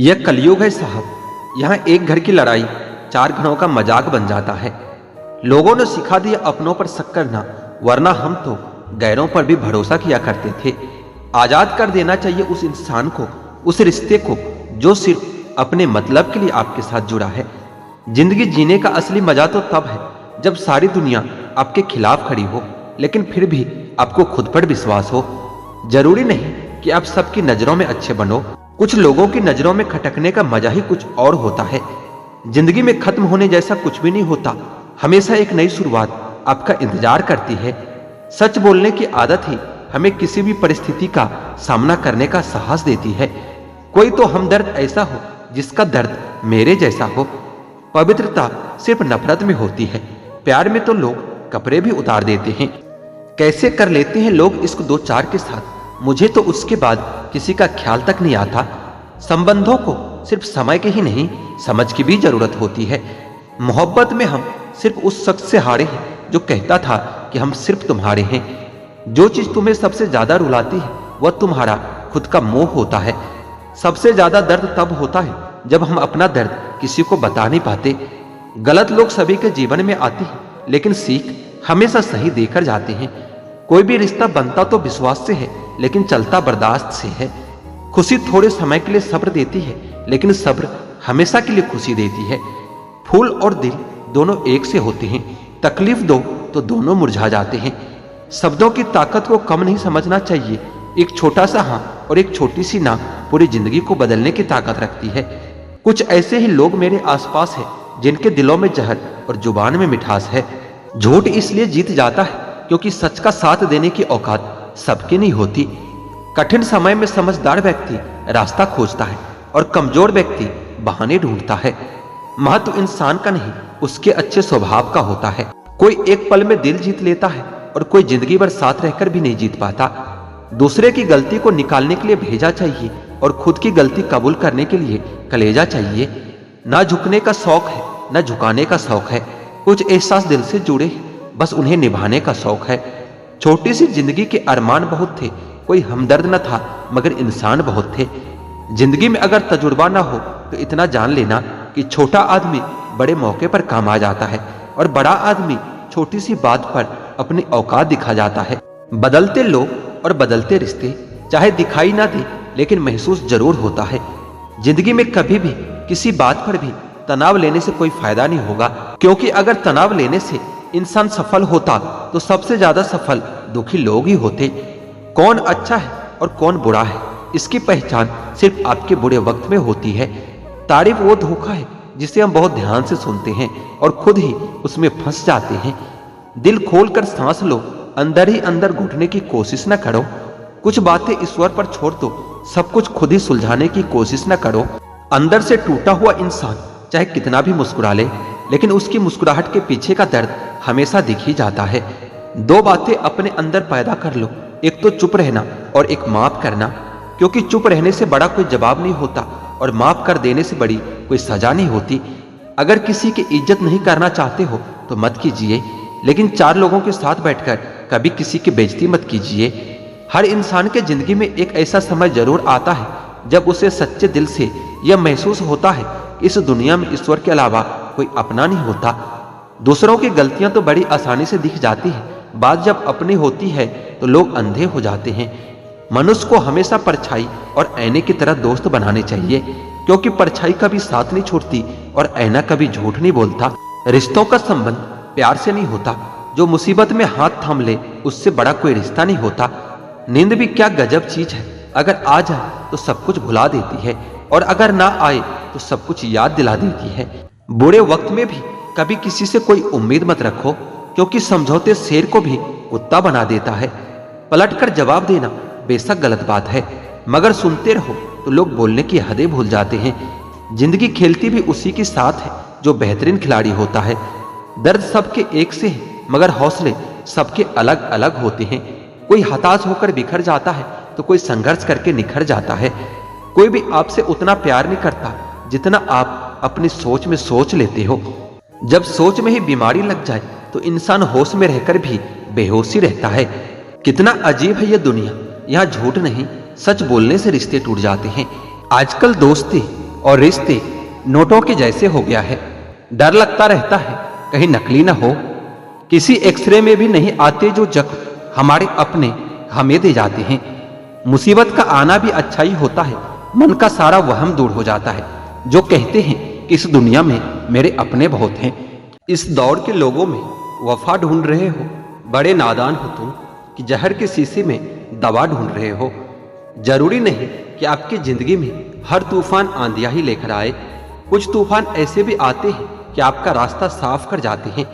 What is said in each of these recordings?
यह कलयुग है साहब। यहाँ एक घर की लड़ाई 4 घरों का मजाक बन जाता है। लोगों ने सिखा दिया अपनों पर शक करना, वरना हम तो गैरों पर भी भरोसा किया करते थे। आजाद कर देना चाहिए उस इंसान को, उस रिश्ते को जो सिर्फ अपने मतलब के लिए आपके साथ जुड़ा है। जिंदगी जीने का असली मजा तो तब है जब सारी दुनिया आपके खिलाफ खड़ी हो, लेकिन फिर भी आपको खुद पर विश्वास हो। जरूरी नहीं कि आप सबकी नजरों में अच्छे बनो, कुछ लोगों की नजरों में खटकने का मजा ही कुछ और होता है। जिंदगी में खत्म होने जैसा कुछ भी नहीं होता, हमेशा एक नई शुरुआत आपका इंतजार करती है। सच बोलने की आदत ही हमें किसी भी परिस्थिति का सामना करने का साहस देती है। कोई तो हमदर्द ऐसा हो जिसका दर्द मेरे जैसा हो। पवित्रता सिर्फ नफरत में होती है, प्यार में तो लोग कपड़े भी उतार देते हैं। कैसे कर लेते हैं लोग इश्क 2-4 के साथ, मुझे तो उसके बाद किसी का ख्याल तक नहीं आता। संबंधों को सिर्फ समय की ही नहीं, समझ की भी जरूरत होती है। मोहब्बत में हम सिर्फ उस शख्स से हारे हैं जो कहता था कि हम सिर्फ तुम्हारे हैं। जो चीज तुम्हें सबसे ज्यादा रुलाती है वह तुम्हारा खुद का मोह होता है। सबसे ज्यादा दर्द तब होता है जब हम अपना दर्द किसी को बता नहीं पाते। गलत लोग सभी के जीवन में आते हैं, लेकिन सीख हमेशा सही देकर जाते हैं। कोई भी रिश्ता बनता तो विश्वास से है, लेकिन चलता बर्दाश्त से है। खुशी थोड़े समय के लिए सब्र देती है, लेकिन सब्र हमेशा के लिए खुशी देती है। फूल और दिल दोनों एक से होते हैं, तकलीफ दो तो दोनों मुरझा जाते हैं। शब्दों की ताकत को कम नहीं समझना चाहिए। एक छोटा सा हाँ और एक छोटी सी ना पूरी जिंदगी को बदलने की ताकत रखती है। कुछ ऐसे ही लोग मेरे आसपास हैं जिनके दिलों में जहर और जुबान में मिठास है। झूठ इसलिए जीत जाता है क्योंकि सच का साथ देने की औकात सबकी नहीं होती। कठिन समय में समझदार व्यक्ति रास्ता खोजता है और कमजोर व्यक्ति बहाने ढूंढता है। महत्व इंसान का नहीं, उसके अच्छे स्वभाव का होता है। कोई एक पल में दिल जीत लेता है और कोई जिंदगी भर साथ रहकर भी नहीं जीत पाता। दूसरे की गलती को निकालने के लिए भेजा चाहिए और खुद की गलती कबूल करने के लिए कलेजा चाहिए। ना झुकने का शौक है, ना झुकाने का शौक है। कुछ एहसास दिल से जुड़े हैं, बस उन्हें निभाने का शौक है। छोटी सी जिंदगी के अरमान बहुत थे, कोई हमदर्द न था मगर इंसान बहुत थे। जिंदगी में अगर तजुर्बा ना हो तो इतना जान लेना कि छोटा आदमी बड़े मौके पर काम आ जाता है और बड़ा आदमी छोटी सी बात पर अपनी औकात दिखा जाता है। बदलते लोग और बदलते रिश्ते चाहे दिखाई ना दे, लेकिन महसूस जरूर होता है। जिंदगी में कभी भी किसी बात पर भी तनाव लेने से कोई फायदा नहीं होगा, क्योंकि अगर तनाव लेने से इंसान सफल होता तो सबसे ज्यादा सफल दुखी लोग ही होते। कौन अच्छा है और कौन बुरा है, इसकी पहचान सिर्फ आपके बुरे वक्त में होती है। तारीफ वो धोखा है जिसे हम बहुत ध्यान से सुनते हैं और खुद ही उसमें फंस जाते हैं। दिल खोलकर सांस लो, अंदर ही अंदर घुटने की कोशिश न करो। कुछ बातें ईश्वर पर छोड़ दो, सब कुछ खुद ही सुलझाने की कोशिश न करो। अंदर से टूटा हुआ इंसान चाहे कितना भी मुस्कुरा ले, लेकिन उसकी मुस्कुराहट के पीछे का दर्द हमेशा दिख ही जाता है। 2 बातें अपने अंदर पैदा कर लो, एक तो चुप रहना और एक माफ करना, क्योंकि चुप रहने से बड़ा कोई जवाब नहीं होता और माफ कर देने से बड़ी कोई सजा नहीं होती। अगर किसी की इज्जत नहीं करना चाहते हो तो मत कीजिए, लेकिन 4 लोगों के साथ बैठकर कभी किसी की बेइज्जती मत कीजिए। हर इंसान के जिंदगी में एक ऐसा समय जरूर आता है जब उसे सच्चे दिल से यह महसूस होता है कि इस दुनिया में ईश्वर के अलावा कोई अपना नहीं होता। दूसरों की गलतियां तो बड़ी आसानी से दिख जाती है, बात जब अपनी होती है तो लोग अंधे हो जाते हैं। मनुष्य को हमेशा परछाई और ऐने की तरह दोस्त बनाने चाहिए, क्योंकि परछाई कभी साथ नहीं छोड़ती और ऐना कभी झूठ नहीं बोलता। रिश्तों का संबंध प्यार से नहीं होता, जो मुसीबत में हाथ थाम ले उससे बड़ा कोई रिश्ता नहीं होता। नींद भी क्या गजब चीज है, अगर आ जाए तो सब कुछ भुला देती है और अगर ना आए तो सब कुछ याद दिला देती है। बुरे वक्त में भी कभी किसी से कोई उम्मीद मत रखो, क्योंकि समझौते शेर को भी कुत्ता बना देता है। पलटकर जवाब देना बेशक गलत बात है, मगर सुनते रहो तो लोग बोलने की हदें भूल जाते हैं। जिंदगी खेलती भी उसी के साथ है जो बेहतरीन खिलाड़ी होता है। दर्द सबके एक से है, मगर हौसले सबके अलग अलग होते हैं। कोई हताश होकर बिखर जाता है तो कोई संघर्ष करके निखर जाता है। कोई भी आपसे उतना प्यार नहीं करता जितना आप अपनी सोच में सोच लेते हो। जब सोच में ही बीमारी लग जाए तो इंसान होश में रहकर भी बेहोशी रहता है। कितना अजीब है यह दुनिया, यहाँ झूठ नहीं सच बोलने से रिश्ते टूट जाते हैं। आजकल दोस्ती और रिश्ते नोटों के जैसे हो गया है। डर लगता रहता है कहीं नकली ना हो। किसी एक्सरे में भी नहीं आते जो जख्म हमारे अपने हमें दे जाते हैं। मुसीबत का आना भी अच्छा ही होता है, मन का सारा वहम दूर हो जाता है। जो कहते हैं कि इस दुनिया में मेरे अपने बहुत हैं। इस दौर के लोगों में वफा ढूंढ रहे हो, बड़े नादान हो तुम कि जहर के शीशे में दवा ढूंढ रहे हो। जरूरी नहीं कि आपकी जिंदगी में हर तूफान आंधियां ही लेकर आए। कुछ तूफान ऐसे भी आते हैं कि आपका रास्ता साफ कर जाते हैं।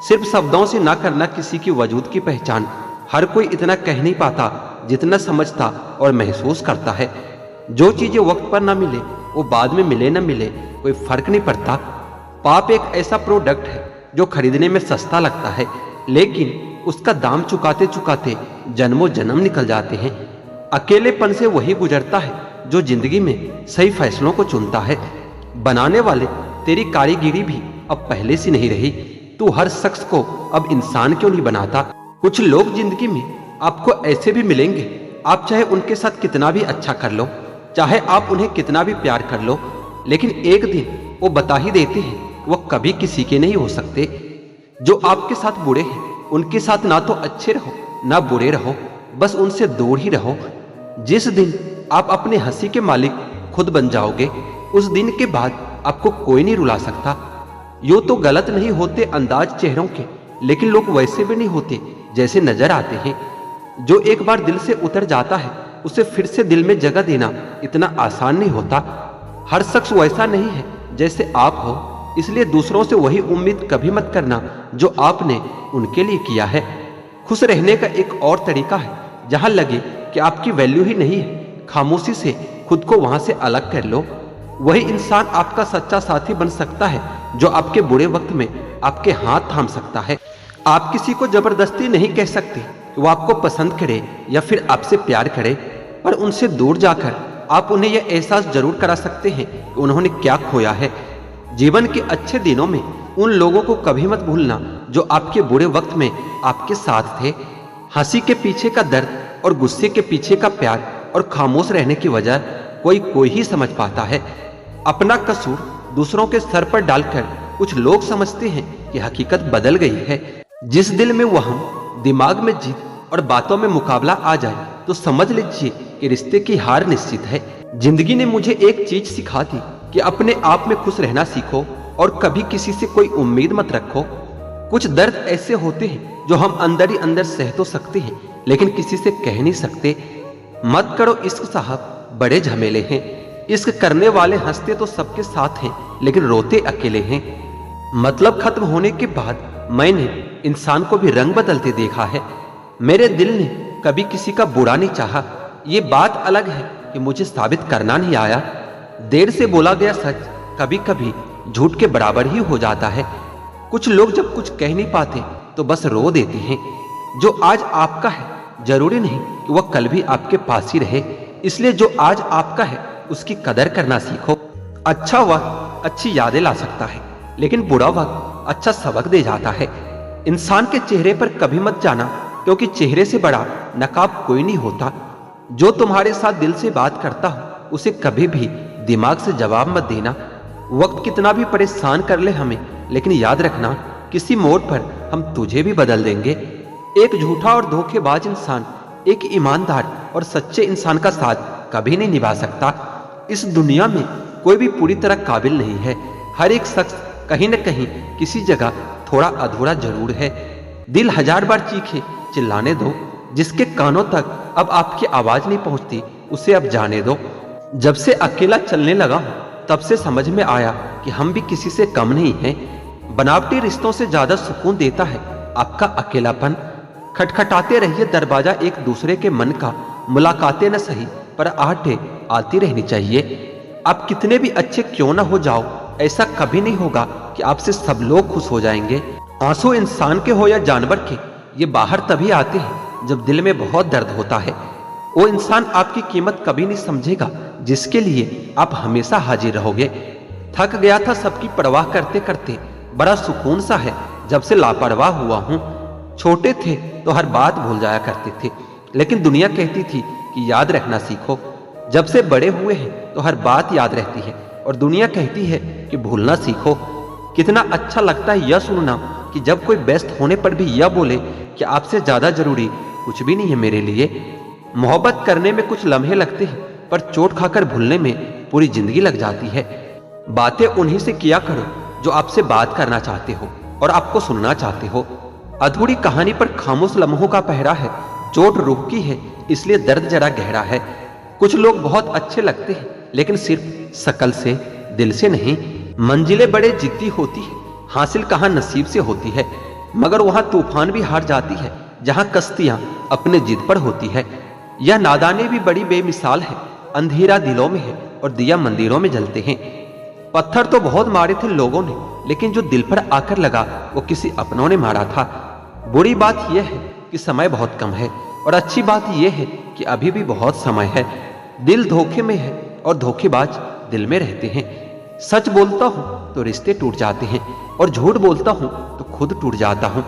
सिर्फ शब्दों से ना करना किसी की वजूद की पहचान। हर कोई इतना कह नहीं पाता जितना समझता और महसूस करता है। जो चीजें वक्त पर ना मिले वो बाद में मिले ना मिले कोई फर्क नहीं पड़ता। पाप एक ऐसा प्रोडक्ट है जो खरीदने में सस्ता लगता है, लेकिन उसका दाम चुकाते चुकाते जन्मों जन्म निकल जाते हैं। अकेलेपन से वही गुजरता है जो जिंदगी में सही फैसलों को चुनता है। बनाने वाले तेरी कारीगिरी भी अब पहले सी नहीं रही। तू हर शख्स को अब इंसान क्यों नहीं बनाता। कुछ लोग जिंदगी में आपको ऐसे भी मिलेंगे, आप चाहे उनके साथ कितना भी अच्छा कर लो, चाहे आप उन्हें कितना भी प्यार कर लो, लेकिन एक दिन वो बता ही देते हैं वो कभी किसी के नहीं हो सकते। जो आपके साथ बुरे हैं उनके साथ ना तो अच्छे रहो ना बुरे रहो, बस उनसे दूर ही रहो। जिस दिन आप अपने हंसी के मालिक खुद बन जाओगे, उस दिन के बाद आपको कोई नहीं रुला सकता। यूं तो गलत नहीं होते अंदाज चेहरों के, लेकिन लोग वैसे भी नहीं होते जैसे नजर आते हैं। जो एक बार दिल से उतर जाता है उसे फिर से दिल में जगह देना इतना आसान नहीं होता। हर शख्स वैसा नहीं है जैसे आप हो, इसलिए दूसरों से वही उम्मीद कभी मत करना जो आपने उनके लिए किया है। खुश रहने का एक और तरीका है, जहां लगे कि आपकी वैल्यू ही नहीं है, खामोशी से खुद को वहां से अलग कर लो। वही इंसान आपका सच्चा साथी बन सकता है जो आपके बुरे वक्त में आपके हाथ थाम सकता है। आप किसी को जबरदस्ती नहीं कह सकते कि वो आपको पसंद करे या फिर आपसे प्यार करे, पर उनसे दूर जाकर आप उन्हें यह एहसास जरूर करा सकते हैं कि उन्होंने क्या खोया है। जीवन के अच्छे दिनों में उन लोगों को कभी मत भूलना जो आपके बुरे वक्त में आपके साथ थे। हंसी के पीछे का दर्द और गुस्से के पीछे का प्यार और खामोश रहने की वजह कोई ही समझ पाता है। अपना कसूर दूसरों के सर पर डालकर कुछ लोग समझते हैं कि हकीकत बदल गई है। जिस दिल में वहम, दिमाग में जीत और बातों में मुकाबला आ जाए तो समझ लीजिए कि रिश्ते की हार निश्चित है। जिंदगी ने मुझे एक चीज सिखा दी कि अपने आप में खुश रहना सीखो और कभी किसी से कोई उम्मीद मत रखो। कुछ दर्द ऐसे होते हैं जो हम अंदर ही अंदर सह तो सकते हैं, लेकिन किसी से कह नहीं सकते। मत करो इश्क साहब, बड़े झमेले हैं। इश्क करने वाले हंसते तो सबके साथ हैं, लेकिन रोते अकेले हैं। मतलब खत्म होने के बाद मैंने इंसान को भी रंग बदलते देखा है। मेरे दिल ने कभी किसी का बुरा नहीं चाहा। ये बात अलग है कि मुझे साबित करना नहीं आया। देर से बोला गया सच कभी कभी झूठ के बराबर ही हो जाता है। कुछ लोग जब कुछ कह नहीं पाते तो बस रो देते हैं। जो आज आपका है जरूरी नहीं कि वह कल भी आपके पास ही रहे, इसलिए जो आज आपका है उसकी कदर करना सीखो। अच्छा वक्त अच्छी यादें ला सकता है, लेकिन बुरा वक्त अच्छा सबक दे जाता है। इंसान के चेहरे पर कभी मत जाना, क्योंकि चेहरे से बड़ा नकाब कोई नहीं होता। जो तुम्हारे साथ दिल से बात करता हो उसे कभी भी दिमाग से जवाब मत देना। वक्त कितना भी परेशान कर ले हमें, लेकिन याद रखना किसी मोड़ पर हम तुझे भी बदल देंगे। एक झूठा और धोखेबाज इंसान एक ईमानदार और सच्चे इंसान का साथ कभी नहीं निभा सकता। इस दुनिया में कोई भी पूरी तरह काबिल नहीं है। हर एक शख्स कहीं न कहीं किसी जगह थोड़ा अधूरा जरूर है। दिल हजार बार चीखे, चिल्लाने दो। जिसके कानों तक अब आपकी आवाज नहीं पहुंचती उसे अब जाने दो। जब से अकेला चलने लगा हूं तब से समझ में आया कि हम भी किसी से कम नहीं हैं। बनावटी रिश्तों से ज्यादा सुकून देता है आपका अकेलापन। खटखटाते रहिए दरवाजा एक दूसरे के मन का, मुलाकातें न सही पर आहटें आती रहनी चाहिए। आप कितने भी अच्छे क्यों ना हो जाओ, ऐसा कभी नहीं होगा कि आपसे सब लोग खुश हो जाएंगे। आंसू इंसान के हो या जानवर के, ये बाहर तभी आते हैं जब दिल में बहुत दर्द होता है। वो इंसान आपकी कीमत कभी नहीं समझेगा जिसके लिए आप हमेशा हाजिर रहोगे। थक गया था सबकी परवाह करते करते, बड़ा सुकून सा है जब से लापरवाह हुआ हूं। छोटे थे तो हर बात भूल जाया करते थे, लेकिन दुनिया कहती थी कि याद रखना सीखो। जब से बड़े हुए हैं तो हर बात याद रहती है, और दुनिया कहती है कि भूलना सीखो। कितना अच्छा लगता है यह सुनना कि जब कोई व्यस्त होने पर भी यह बोले कि आपसे ज्यादा जरूरी कुछ भी नहीं है मेरे लिए। मोहब्बत करने में कुछ लम्हे लगते हैं, पर चोट खाकर भूलने में पूरी जिंदगी लग जाती है। बातें उन्हीं से किया करो जो आपसे बात करना चाहते हो और आपको सुनना चाहते हो। अधूरी कहानी पर खामोश लम्हों का पहरा है। चोट रूह की है, इसलिए दर्द जरा गहरा है। कुछ लोग बहुत अच्छे लगते हैं, लेकिन सिर्फ शकल से, दिल से नहीं। मंजिलें बड़े जिद्दी होती है, हासिल कहाँ नसीब से होती है, मगर वहां तूफान भी हार जाती है जहां कश्तियां अपने जिद पर होती है। यह नादानी भी बड़ी बेमिसाल है। अंधेरा दिलों में है और दिया मंदिरों में जलते हैं। पत्थर तो बहुत मारे थे लोगों ने, लेकिन जो दिल पर आकर लगा वो किसी अपनों ने मारा था। बुरी बात यह है कि समय बहुत कम है, और अच्छी बात यह है कि अभी भी बहुत समय है। दिल धोखे में है और धोखेबाज दिल में रहते हैं। सच बोलता हूं तो रिश्ते टूट जाते हैं, और झूठ बोलता हूं तो खुद टूट जाता हूं।